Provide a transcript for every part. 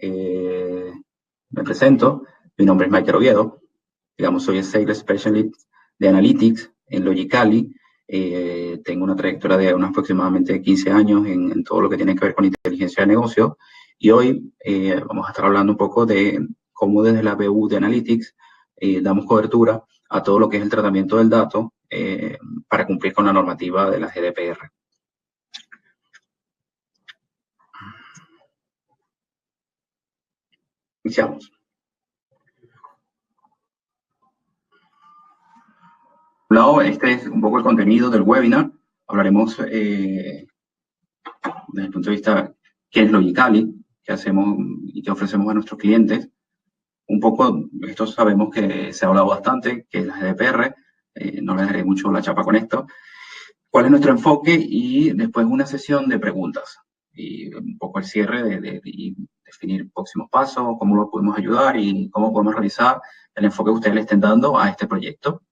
Me presento, mi nombre es Michael Oviedo, digamos, soy el Sales Specialist de Analytics en Logicali. Tengo una trayectoria de unos aproximadamente 15 años en todo lo que tiene que ver con inteligencia de negocio, y hoy vamos a estar hablando un poco de cómo desde la BU de Analytics damos cobertura a todo lo que es el tratamiento del dato para cumplir con la normativa de la GDPR. Iniciamos. Por un lado, este es un poco el contenido del webinar. Hablaremos desde el punto de vista qué es Logicali, qué hacemos y qué ofrecemos a nuestros clientes. Un poco, esto sabemos que se ha hablado bastante, que es la GDPR, no les daré mucho la chapa con esto. ¿Cuál es nuestro enfoque? Y después una sesión de preguntas y un poco el cierre de definir próximos pasos, cómo lo podemos ayudar y cómo podemos realizar el enfoque que ustedes le estén dando a este proyecto.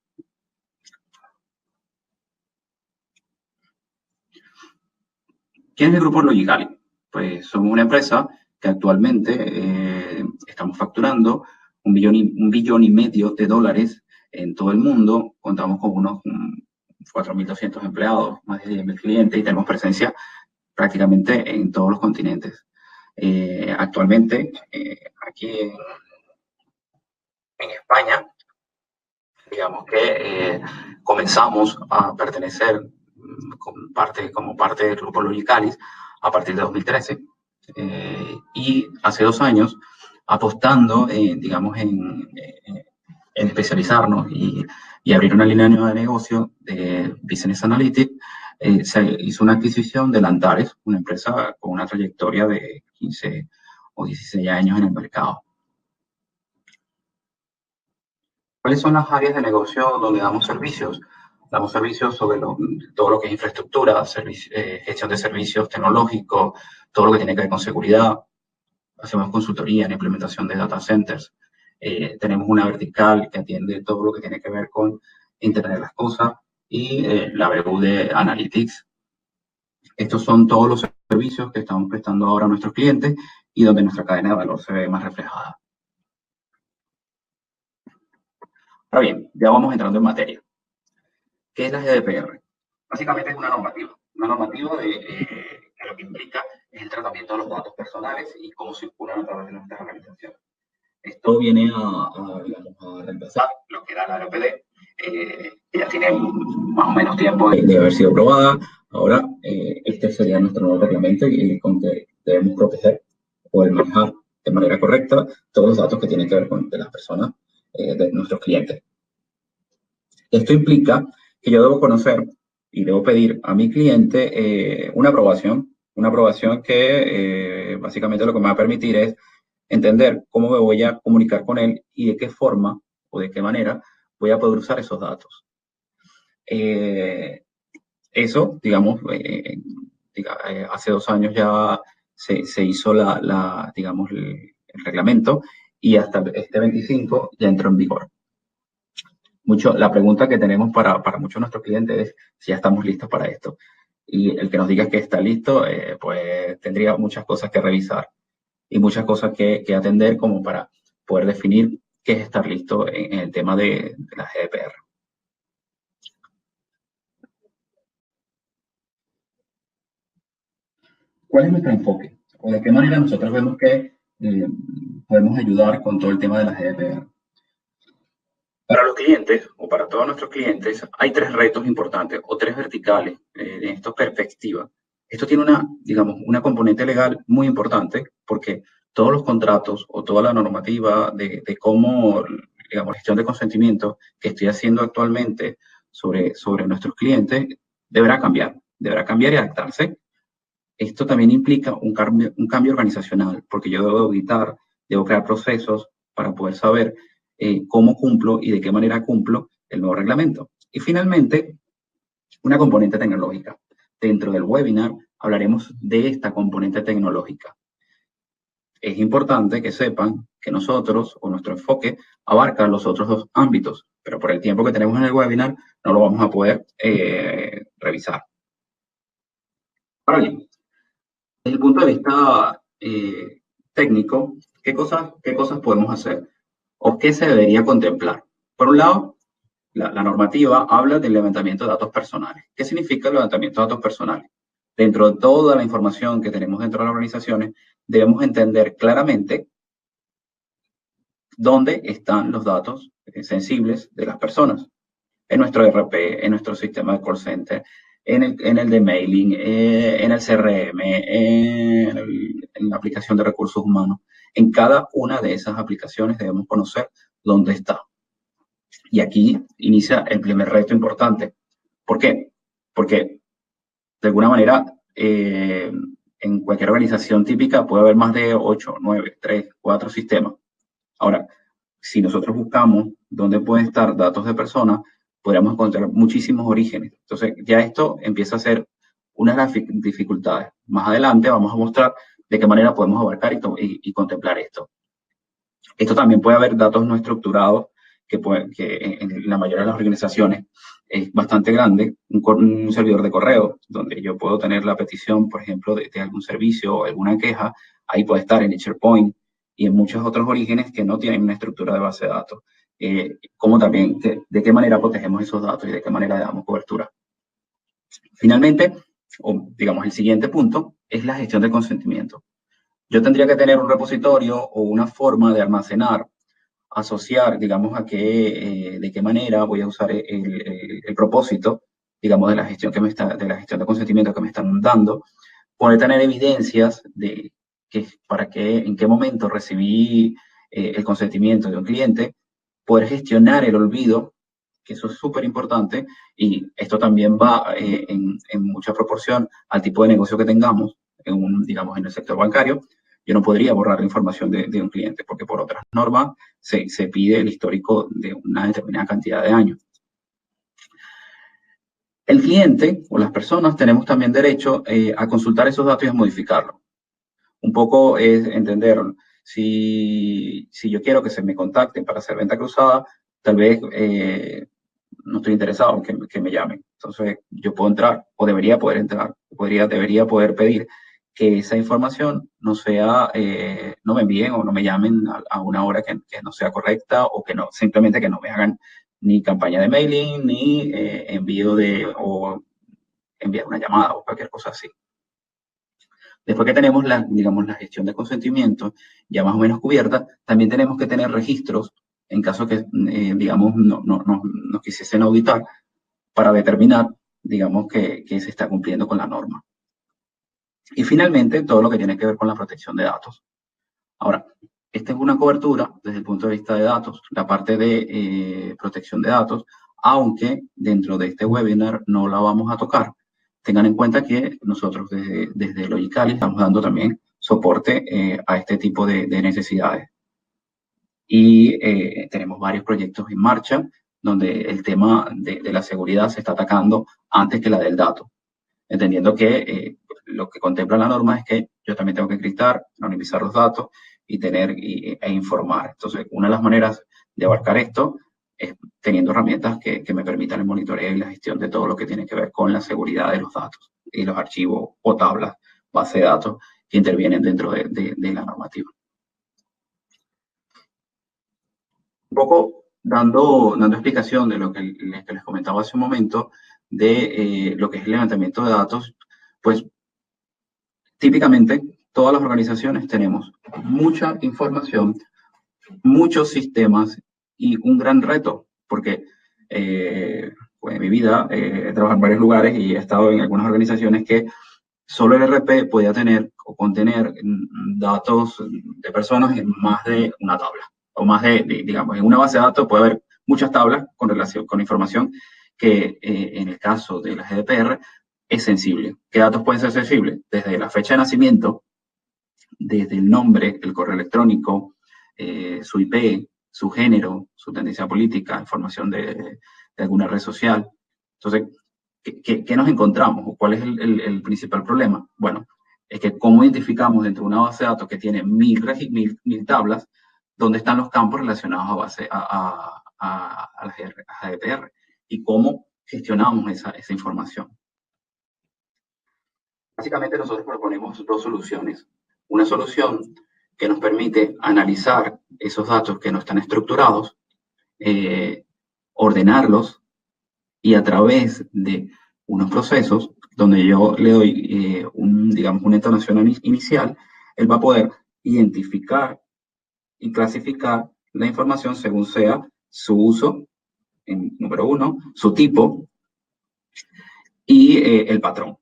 ¿Quién es el grupo Logicali? Pues somos una empresa que actualmente estamos facturando $1,5 billones en todo el mundo. Contamos con unos 4.200 empleados, más de 10.000 clientes y tenemos presencia prácticamente en todos los continentes. Actualmente, aquí en España, digamos que comenzamos a pertenecer como parte del grupo Logicalis a partir de 2013 y hace 2 años apostando, digamos, en especializarnos y abrir una línea nueva de negocio de Business Analytics. Se hizo una adquisición de Lantares, una empresa con una trayectoria de 15 o 16 años en el mercado. ¿Cuáles son las áreas de negocio donde damos servicios? Damos servicios sobre todo lo que es infraestructura, gestión de servicios tecnológicos, todo lo que tiene que ver con seguridad. Hacemos consultoría en implementación de data centers. Tenemos una vertical que atiende todo lo que tiene que ver con Internet de las Cosas y la BU de Analytics. Estos son todos los servicios que estamos prestando ahora a nuestros clientes y donde nuestra cadena de valor se ve más reflejada. Ahora bien, ya vamos entrando en materia. ¿Qué es la GDPR? Básicamente es una normativa de lo que implica es el tratamiento de los datos personales y cómo circulan a través de nuestras organizaciones. Esto viene a reemplazar lo que era la RPD, que ya tiene más o menos tiempo de haber sido aprobada. Ahora, este sería nuestro nuevo reglamento y con que debemos proteger o manejar de manera correcta todos los datos que tienen que ver con las personas de nuestros clientes. Esto implica que yo debo conocer y debo pedir a mi cliente una aprobación que básicamente lo que me va a permitir es entender cómo me voy a comunicar con él y de qué forma o de qué manera voy a poder usar esos datos. Eso, digamos, hace 2 años ya se hizo digamos, el reglamento y hasta este 25 ya entró en vigor. La pregunta que tenemos para muchos de nuestros clientes es si ya estamos listos para esto. Y el que nos diga que está listo, pues tendría muchas cosas que revisar y muchas cosas que atender como para poder definir qué es estar listo en el tema de la GDPR. ¿Cuál es nuestro enfoque? ¿O de qué manera nosotros vemos que podemos ayudar con todo el tema de la GDPR? Para los clientes, o para todos nuestros clientes, hay 3 retos importantes, o 3 verticales en esta perspectiva. Esto tiene una componente legal muy importante, porque todos los contratos o toda la normativa de cómo, digamos, gestión de consentimiento que estoy haciendo actualmente sobre nuestros clientes, deberá cambiar y adaptarse. Esto también implica un cambio organizacional, porque yo debo auditar, debo crear procesos para poder saber cómo cumplo y de qué manera cumplo el nuevo reglamento. Y finalmente, una componente tecnológica. Dentro del webinar hablaremos de esta componente tecnológica. Es importante que sepan que nosotros, o nuestro enfoque, abarca los otros 2 ámbitos, pero por el tiempo que tenemos en el webinar no lo vamos a poder revisar. Ahora bien, desde el punto de vista técnico, ¿qué cosas podemos hacer? ¿O qué se debería contemplar? Por un lado, la normativa habla del levantamiento de datos personales. ¿Qué significa el levantamiento de datos personales? Dentro de toda la información que tenemos dentro de las organizaciones, debemos entender claramente dónde están los datos sensibles de las personas. En nuestro ERP, en nuestro sistema de call center, en el de mailing, en el CRM, en la aplicación de recursos humanos. En cada una de esas aplicaciones debemos conocer dónde está. Y aquí inicia el primer reto importante. ¿Por qué? Porque, de alguna manera, en cualquier organización típica puede haber más de 8, 9, 3, 4 sistemas. Ahora, si nosotros buscamos dónde pueden estar datos de personas, podríamos encontrar muchísimos orígenes. Entonces, ya esto empieza a ser una de las dificultades. Más adelante vamos a mostrar de qué manera podemos abarcar y contemplar esto. Esto también puede haber datos no estructurados, que en la mayoría de las organizaciones es bastante grande, un servidor de correo, donde yo puedo tener la petición, por ejemplo, de algún servicio o alguna queja, ahí puede estar en SharePoint y en muchos otros orígenes que no tienen una estructura de base de datos. Como también, de qué manera protegemos esos datos y de qué manera le damos cobertura. Finalmente, o digamos el siguiente punto, es la gestión del consentimiento. Yo tendría que tener un repositorio o una forma de almacenar, asociar, digamos, de qué manera voy a usar el propósito, digamos, de la gestión de la gestión de consentimiento que me están dando, poder tener evidencias de en qué momento recibí el consentimiento de un cliente, poder gestionar el olvido, que eso es súper importante, y esto también va en mucha proporción al tipo de negocio que tengamos, digamos, en el sector bancario. Yo no podría borrar la información de un cliente, porque por otras normas se pide el histórico de una determinada cantidad de años. El cliente o las personas tenemos también derecho a consultar esos datos y a modificarlos. Un poco es entender, si yo quiero que se me contacten para hacer venta cruzada, tal vez no estoy interesado en que me llamen. Entonces, yo puedo entrar, o debería poder entrar, debería poder pedir que esa información no me envíen o no me llamen a una hora que no sea correcta, o que no, simplemente que no me hagan ni campaña de mailing, ni o enviar una llamada o cualquier cosa así. Después que tenemos digamos, la gestión de consentimiento ya más o menos cubierta, también tenemos que tener registros en caso que, digamos, nos quisiesen auditar para determinar, digamos, que se está cumpliendo con la norma. Y finalmente, todo lo que tiene que ver con la protección de datos. Ahora, esta es una cobertura desde el punto de vista de datos, la parte de protección de datos, aunque dentro de este webinar no la vamos a tocar. Tengan en cuenta que nosotros desde Logicali estamos dando también soporte a este tipo de necesidades. Y tenemos varios proyectos en marcha donde el tema de la seguridad se está atacando antes que la del dato, entendiendo que lo que contempla la norma es que yo también tengo que encriptar, anonimizar los datos y e informar. Entonces, una de las maneras de abarcar esto es teniendo herramientas que me permitan el monitoreo y la gestión de todo lo que tiene que ver con la seguridad de los datos y los archivos o tablas, base de datos que intervienen dentro de la normativa. Un poco dando explicación de lo que les comentaba hace un momento, de lo que es el levantamiento de datos, pues típicamente todas las organizaciones tenemos mucha información, muchos sistemas y un gran reto, porque pues en mi vida he trabajado en varios lugares y he estado en algunas organizaciones que solo el RP podía tener o contener datos de personas en más de una tabla, o más digamos, en una base de datos puede haber muchas tablas con información que en el caso de la GDPR es sensible. ¿Qué datos pueden ser sensibles? Desde la fecha de nacimiento, desde el nombre, el correo electrónico, su IP, su género, su tendencia política, información de alguna red social. Entonces, ¿qué nos encontramos? ¿O cuál es el principal problema? Bueno, es que cómo identificamos dentro de una base de datos que tiene mil tablas, dónde están los campos relacionados a la GDPR y cómo gestionamos esa información. Básicamente nosotros proponemos dos soluciones. Una solución que nos permite analizar esos datos que no están estructurados, ordenarlos y a través de unos procesos donde yo le doy digamos, una entonación inicial, él va a poder identificar y clasificar la información según sea su uso, número uno, su tipo y el patrón.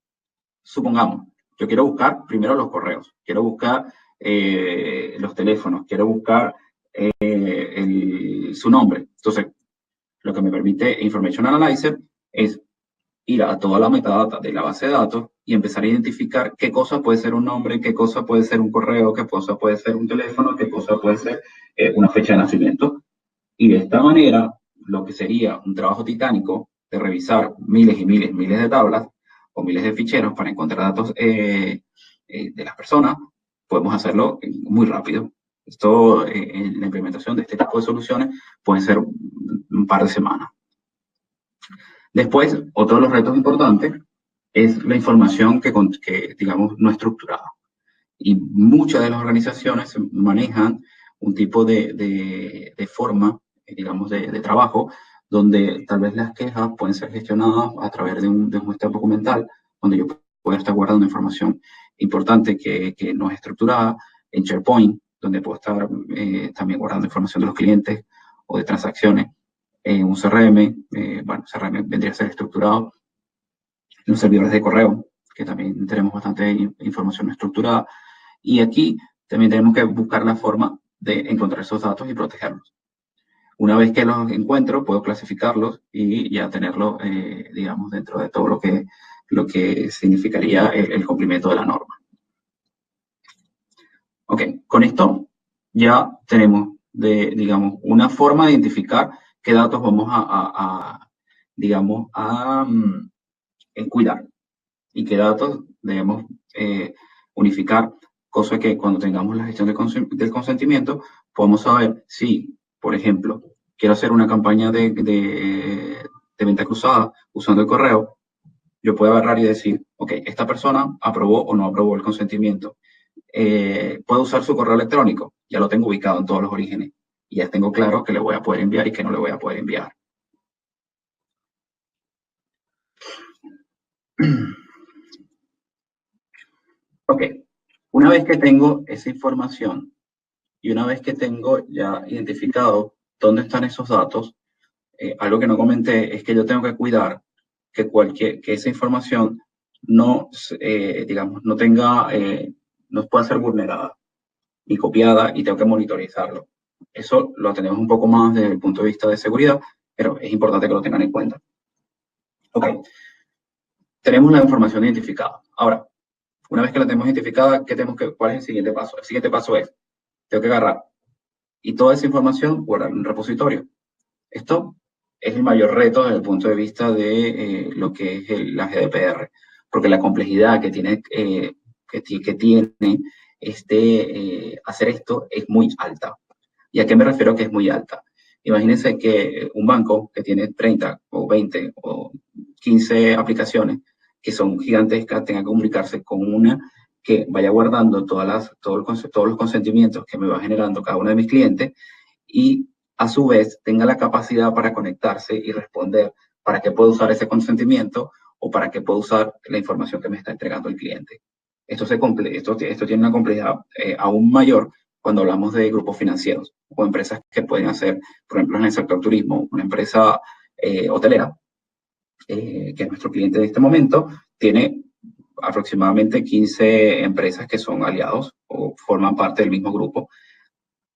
Supongamos, yo quiero buscar primero los correos, quiero buscar los teléfonos, quiero buscar su nombre. Entonces, lo que me permite Information Analyzer es ir a toda la metadata de la base de datos y empezar a identificar qué cosa puede ser un nombre, qué cosa puede ser un correo, qué cosa puede ser un teléfono, qué cosa puede ser una fecha de nacimiento. Y de esta manera, lo que sería un trabajo titánico de revisar miles y miles de tablas o miles de ficheros para encontrar datos de las personas, podemos hacerlo muy rápido. Esto, la implementación de este tipo de soluciones puede ser un par de semanas. Después, otro de los retos importantes es la información que digamos, no estructurada. Y muchas de las organizaciones manejan un tipo de forma, digamos, de trabajo, donde tal vez las quejas pueden ser gestionadas a través de un muestreo documental, donde yo puedo estar guardando información importante que no es estructurada, en SharePoint, donde puedo estar también guardando información de los clientes o de transacciones, en un CRM, bueno, CRM vendría a ser estructurado, en los servidores de correo, que también tenemos bastante información estructurada, y aquí también tenemos que buscar la forma de encontrar esos datos y protegerlos. Una vez que los encuentro, puedo clasificarlos y ya tenerlos, digamos, dentro de todo lo que significaría el cumplimiento de la norma. Ok, con esto ya tenemos, digamos, una forma de identificar qué datos vamos digamos, a cuidar y qué datos debemos unificar, cosa que cuando tengamos la gestión del consentimiento, podemos saber si, por ejemplo, quiero hacer una campaña de venta cruzada usando el correo, yo puedo agarrar y decir, ok, esta persona aprobó o no aprobó el consentimiento. Puedo usar su correo electrónico, ya lo tengo ubicado en todos los orígenes y ya tengo claro que le voy a poder enviar y que no le voy a poder enviar. Ok, una vez que tengo esa información y una vez que tengo ya identificado dónde están esos datos, algo que no comenté es que yo tengo que cuidar que esa información no, digamos, no tenga, no pueda ser vulnerada ni copiada y tengo que monitorizarlo. Eso lo tenemos un poco más desde el punto de vista de seguridad, pero es importante que lo tengan en cuenta. Ok, tenemos la información identificada. Ahora, una vez que la tenemos identificada, ¿cuál es el siguiente paso? El siguiente paso es, tengo que agarrar y toda esa información guardar en un repositorio. Esto es el mayor reto desde el punto de vista de lo que es la GDPR, porque la complejidad que tiene, hacer esto es muy alta. ¿Y a qué me refiero que es muy alta? Imagínense que un banco que tiene 30 o 20 o 15 aplicaciones que son gigantescas tenga que comunicarse con una que vaya guardando todos los consentimientos que me va generando cada uno de mis clientes y a su vez tenga la capacidad para conectarse y responder para qué puedo usar ese consentimiento o para qué puedo usar la información que me está entregando el cliente. Esto tiene una complejidad aún mayor cuando hablamos de grupos financieros o empresas que pueden hacer, por ejemplo, en el sector turismo, una empresa hotelera, que es nuestro cliente de este momento, tiene aproximadamente 15 empresas que son aliados o forman parte del mismo grupo.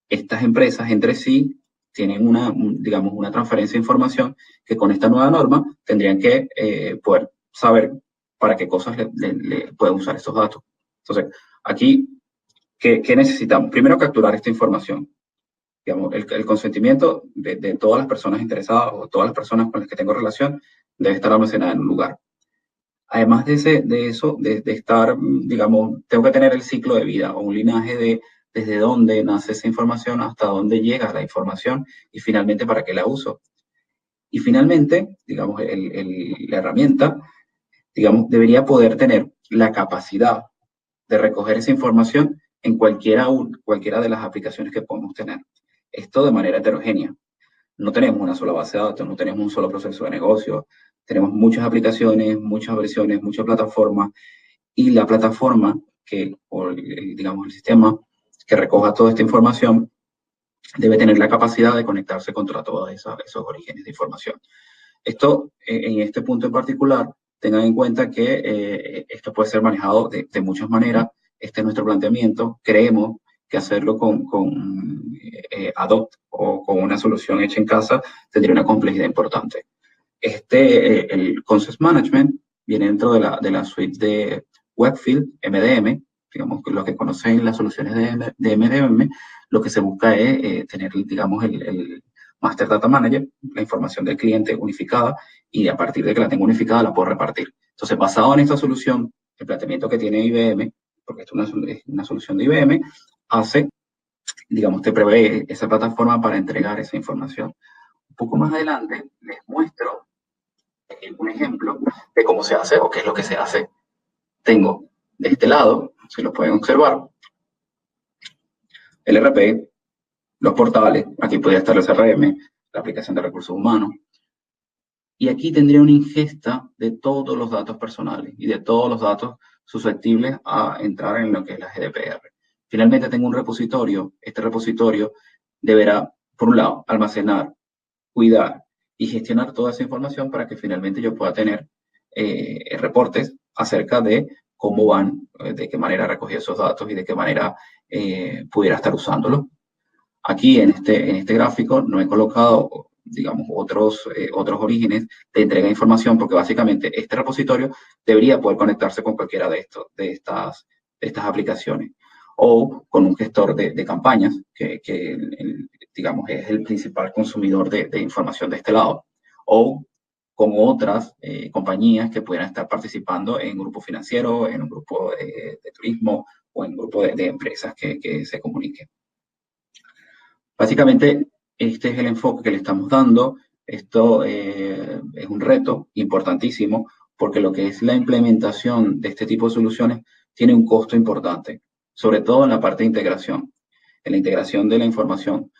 Estas empresas entre sí tienen digamos, una transferencia de información que con esta nueva norma tendrían que poder saber para qué cosas le pueden usar estos datos. Entonces, aquí, ¿qué necesitamos? Primero, capturar esta información. Digamos, el consentimiento de todas las personas interesadas o todas las personas con las que tengo relación debe estar almacenada en un lugar. Además de eso, de estar, digamos, tengo que tener el ciclo de vida o un linaje de desde dónde nace esa información hasta dónde llega la información y finalmente para qué la uso. Y finalmente, digamos, la herramienta, digamos, debería poder tener la capacidad de recoger esa información en cualquiera de las aplicaciones que podemos tener. Esto de manera heterogénea. No tenemos una sola base de datos, no tenemos un solo proceso de negocio. Tenemos muchas aplicaciones, muchas versiones, muchas plataformas, y la plataforma digamos, el sistema que recoja toda esta información debe tener la capacidad de conectarse contra todos esos orígenes de información. Esto, en este punto en particular, tengan en cuenta que esto puede ser manejado de muchas maneras. Este es nuestro planteamiento. Creemos que hacerlo con Adopt o con una solución hecha en casa tendría una complejidad importante. El Concept Management viene dentro de la suite de Webfield, MDM, digamos, lo que conocen las soluciones de MDM. Lo que se busca es tener, digamos, el Master Data Manager, la información del cliente unificada, y a partir de que la tengo unificada la puedo repartir. Entonces, basado en esta solución, el planteamiento que tiene IBM, porque esto es una solución de IBM, digamos, te prevé esa plataforma para entregar esa información. Un poco más adelante les muestro un ejemplo de cómo se hace o qué es lo que se hace. Tengo de este lado, si lo pueden observar, el RP, los portales, aquí podría estar el CRM, la aplicación de recursos humanos, y aquí tendría una ingesta de todos los datos personales y de todos los datos susceptibles a entrar en lo que es la GDPR. Finalmente tengo un repositorio. Este repositorio deberá, por un lado, almacenar, cuidar y gestionar toda esa información para que finalmente yo pueda tener reportes acerca de cómo van, de qué manera recogí esos datos y de qué manera pudiera estar usándolos. Aquí en este gráfico no he colocado, digamos, otros orígenes de entrega de información, porque básicamente este repositorio debería poder conectarse con cualquiera de estas aplicaciones, o con un gestor de campañas, que digamos, es el principal consumidor de información de este lado, o con otras compañías que pudieran estar participando en un grupo financiero, en un grupo de turismo, o en un grupo de empresas que se comuniquen. Básicamente, este es el enfoque que le estamos dando. Esto es un reto importantísimo, porque lo que es la implementación de este tipo de soluciones tiene un costo importante, sobre todo en la parte de integración, en la integración de la información.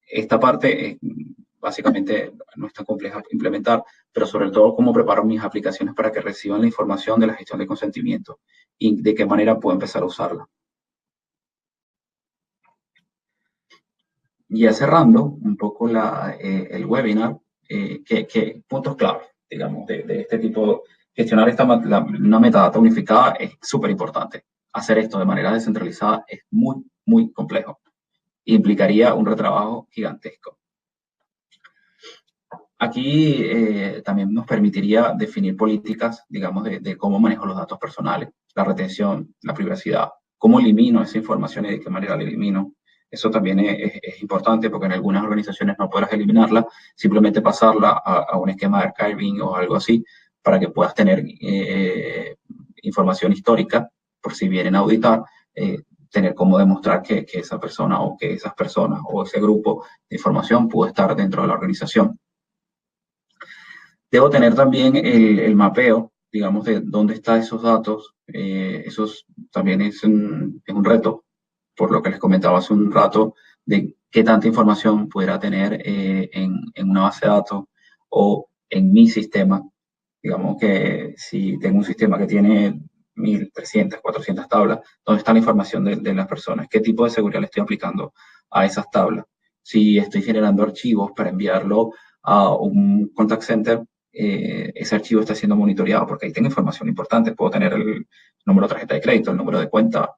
Esta parte básicamente no es tan compleja de implementar, pero sobre todo cómo preparo mis aplicaciones para que reciban la información de la gestión de consentimiento y de qué manera puedo empezar a usarla. Ya cerrando un poco el webinar, ¿qué puntos clave, digamos, de este tipo? Gestionar una metadata unificada es súper importante. Hacer esto de manera descentralizada es muy, muy complejo. Implicaría un retrabajo gigantesco. Aquí también nos permitiría definir políticas, digamos, de cómo manejo los datos personales, la retención, la privacidad, cómo elimino esa información y de qué manera la elimino. Eso también es importante, porque en algunas organizaciones no podrás eliminarla, simplemente pasarla a un esquema de archiving o algo así, para que puedas tener información histórica, por si vienen a auditar, tener cómo demostrar que esa persona o que esas personas o ese grupo de información pudo estar dentro de la organización. Debo tener también el mapeo, digamos, de dónde están esos datos. Esos también es un reto, por lo que les comentaba hace un rato, de qué tanta información pudiera tener en una base de datos o en mi sistema. Digamos que si tengo un sistema que tiene 1.300, 400 tablas, ¿dónde está la información de las personas? ¿Qué tipo de seguridad le estoy aplicando a esas tablas? Si estoy generando archivos para enviarlo a un contact center, ese archivo está siendo monitoreado, porque ahí tengo información importante. Puedo tener el número de tarjeta de crédito, el número de cuenta,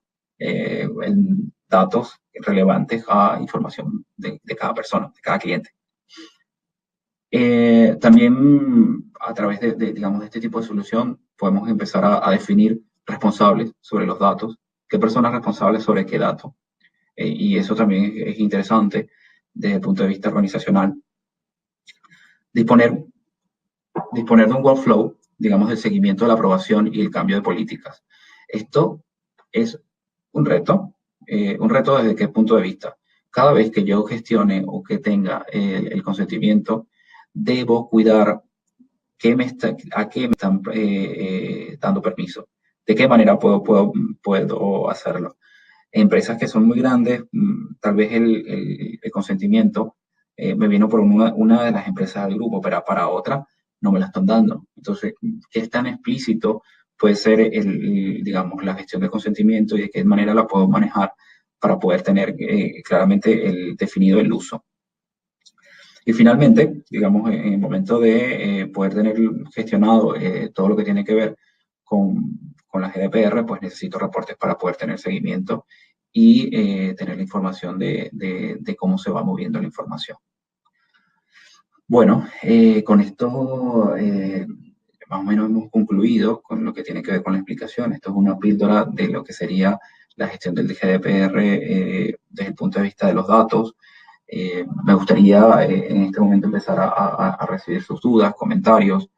datos relevantes a información de cada persona, de cada cliente. También a través digamos, de este tipo de solución podemos empezar a definir responsables sobre los datos, qué personas responsables sobre qué datos. Y eso también es interesante desde el punto de vista organizacional. Disponer de un workflow, digamos, del seguimiento de la aprobación y el cambio de políticas. Esto es un reto desde qué punto de vista. Cada vez que yo gestione o que tenga el consentimiento, debo cuidar a qué me están dando permiso, de qué manera puedo hacerlo. Empresas que son muy grandes, tal vez el consentimiento me vino por una de las empresas del grupo, pero para otra no me la están dando. Entonces, ¿qué es tan explícito puede ser digamos, la gestión del consentimiento y de qué manera la puedo manejar para poder tener claramente definido el uso? Y finalmente, digamos, en el momento de poder tener gestionado todo lo que tiene que ver con la GDPR, pues necesito reportes para poder tener seguimiento y tener la información de cómo se va moviendo la información. Bueno, con esto más o menos hemos concluido con lo que tiene que ver con la explicación. Esto es una píldora de lo que sería la gestión del GDPR desde el punto de vista de los datos. Me gustaría en este momento empezar a recibir sus dudas, comentarios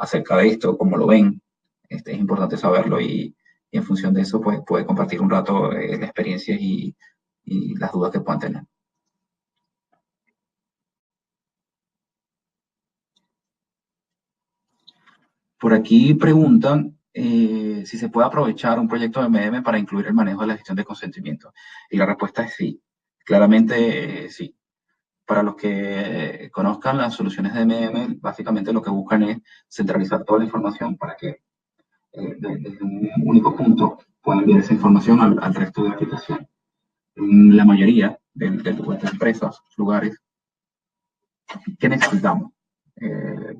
acerca de esto, cómo lo ven. Es importante saberlo y en función de eso pues, puede compartir un rato las experiencias y las dudas que puedan tener. Por aquí preguntan si se puede aprovechar un proyecto de MM para incluir el manejo de la gestión de consentimiento. Y la respuesta es sí. Claramente sí. Para los que conozcan las soluciones de MM, básicamente lo que buscan es centralizar toda la información para que desde un único punto puedan enviar esa información al resto de la aplicación. En la mayoría de las empresas, lugares, ¿qué necesitamos?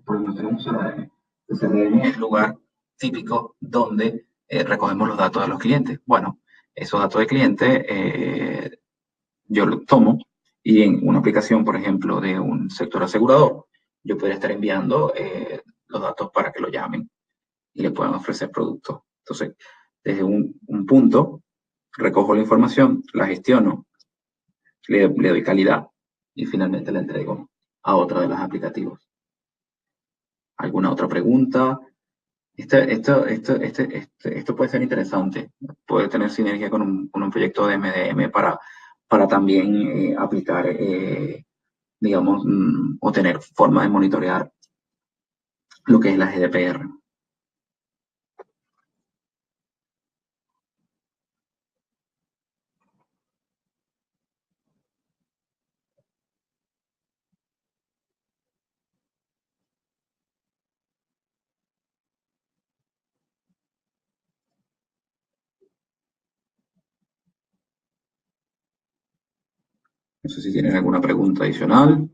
Porque no tenemos CRM. El CRM es el lugar típico donde recogemos los datos de los clientes. Bueno, esos datos de cliente yo los tomo y en una aplicación, por ejemplo, de un sector asegurador, yo podría estar enviando los datos para que lo llamen y le puedan ofrecer productos. Entonces, desde un punto, recojo la información, la gestiono, le doy calidad y finalmente la entrego a otra de los aplicativos. ¿Alguna otra pregunta? Esto puede ser interesante. Puede tener sinergia con un proyecto de MDM para también aplicar, digamos, o tener forma de monitorear lo que es la GDPR. No sé si tienen alguna pregunta adicional.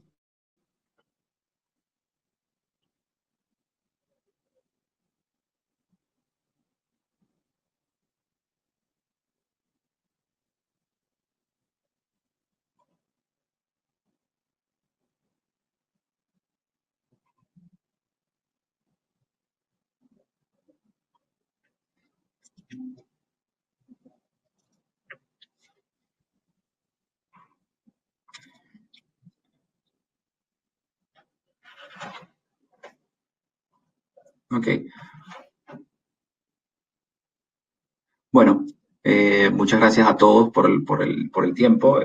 Ok. Bueno, muchas gracias a todos por el tiempo.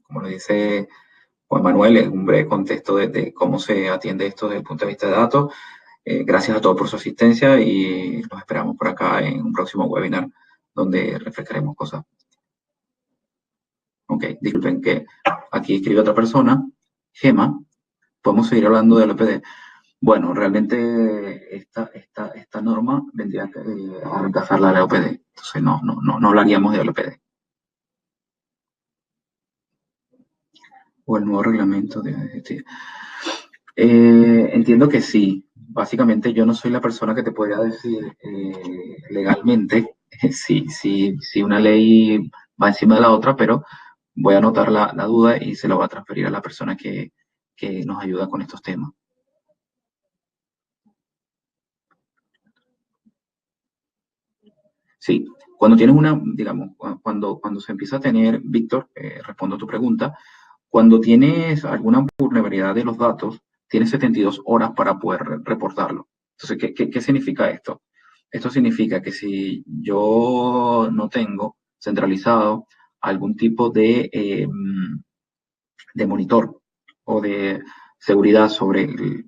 Como lo dice Juan Manuel, es un breve contexto de cómo se atiende esto desde el punto de vista de datos. Gracias a todos por su asistencia y los esperamos por acá en un próximo webinar donde refrescaremos cosas. Ok, disculpen que aquí escribe otra persona. Gema, podemos seguir hablando del OPD. Bueno, realmente esta norma vendría a reemplazar la LOPD. Entonces no hablaríamos de LOPD. O el nuevo reglamento de... entiendo que sí. Básicamente yo no soy la persona que te podría decir legalmente si una ley va encima de la otra, pero voy a anotar la duda y se la voy a transferir a la persona que nos ayuda con estos temas. Sí, cuando tienes digamos, cuando se empieza a tener, Víctor, respondo a tu pregunta, cuando tienes alguna vulnerabilidad de los datos, tienes 72 horas para poder reportarlo. Entonces, ¿qué significa esto? Esto significa que si yo no tengo centralizado algún tipo de monitor o de seguridad sobre,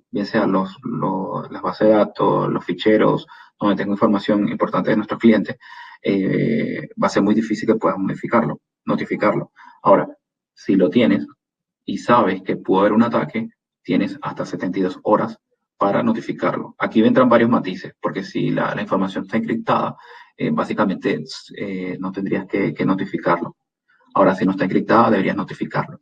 bien sea las bases de datos, los ficheros, donde tengo información importante de nuestros clientes, va a ser muy difícil que puedas notificarlo. Ahora, si lo tienes y sabes que pudo haber un ataque, tienes hasta 72 horas para notificarlo. Aquí entran varios matices, porque si la información está encriptada, básicamente no tendrías que notificarlo. Ahora, si no está encriptada, deberías notificarlo.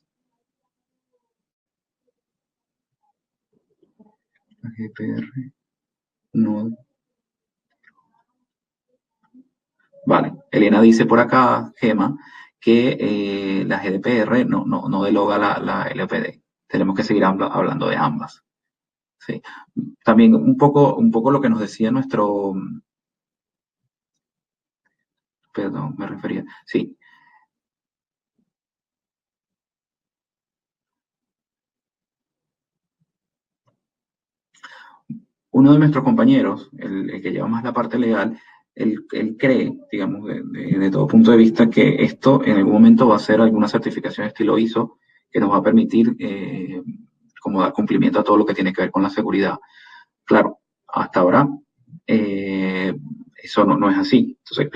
GPR, no. Vale, Elena dice por acá, Gema, que la GDPR no deloga la LPD. Tenemos que seguir hablando de ambas. Sí. También un poco lo que nos decía nuestro, perdón, me refería, sí. Uno de nuestros compañeros, el que lleva más la parte legal, él cree, digamos, de todo punto de vista, que esto en algún momento va a ser alguna certificación estilo ISO que nos va a permitir como dar cumplimiento a todo lo que tiene que ver con la seguridad. Claro, hasta ahora eso no es así. Entonces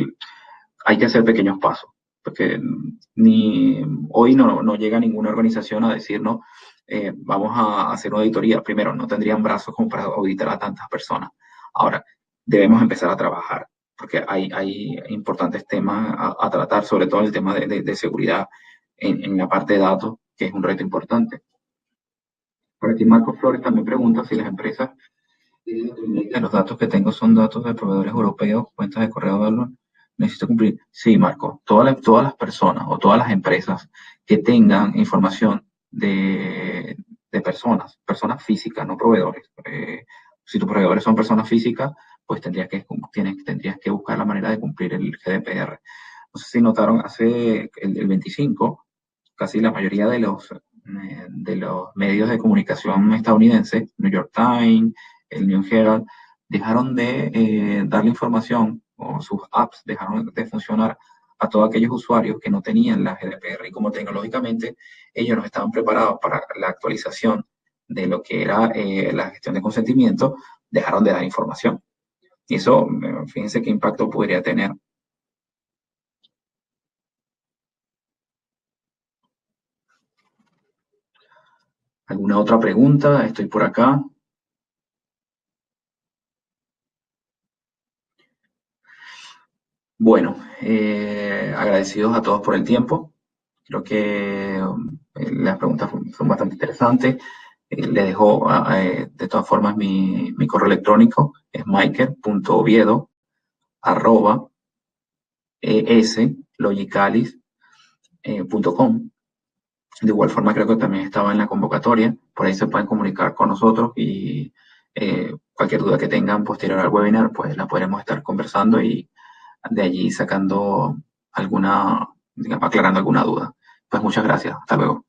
hay que hacer pequeños pasos, porque ni hoy no llega ninguna organización a decirnos vamos a hacer una auditoría. Primero, no tendrían brazos como para auditar a tantas personas. Ahora, debemos empezar a trabajar, porque hay importantes temas a tratar, sobre todo el tema de seguridad en la parte de datos, que es un reto importante. Por aquí Marco Flores también pregunta si las empresas los datos que tengo son datos de proveedores europeos, cuentas de correo de valor. Necesito cumplir. Sí, Marco, todas las personas o todas las empresas que tengan información de personas físicas, no proveedores. Si tus proveedores son personas físicas, pues tendrías que buscar la manera de cumplir el GDPR. No sé si notaron, hace el 25, casi la mayoría de los medios de comunicación estadounidenses, New York Times, el New Herald, dejaron de darle información o sus apps dejaron de funcionar a todos aquellos usuarios que no tenían la GDPR y como tecnológicamente ellos no estaban preparados para la actualización de lo que era la gestión de consentimiento, dejaron de dar información. Y eso, fíjense qué impacto podría tener. ¿Alguna otra pregunta? Estoy por acá. Bueno, agradecidos a todos por el tiempo. Creo que las preguntas son bastante interesantes. Les dejo de todas formas mi correo electrónico, es michael.oviedo@eslogicalis.com. De igual forma creo que también estaba en la convocatoria, por ahí se pueden comunicar con nosotros y cualquier duda que tengan posterior al webinar, pues la podremos estar conversando y de allí sacando digamos, aclarando alguna duda. Pues muchas gracias, hasta luego.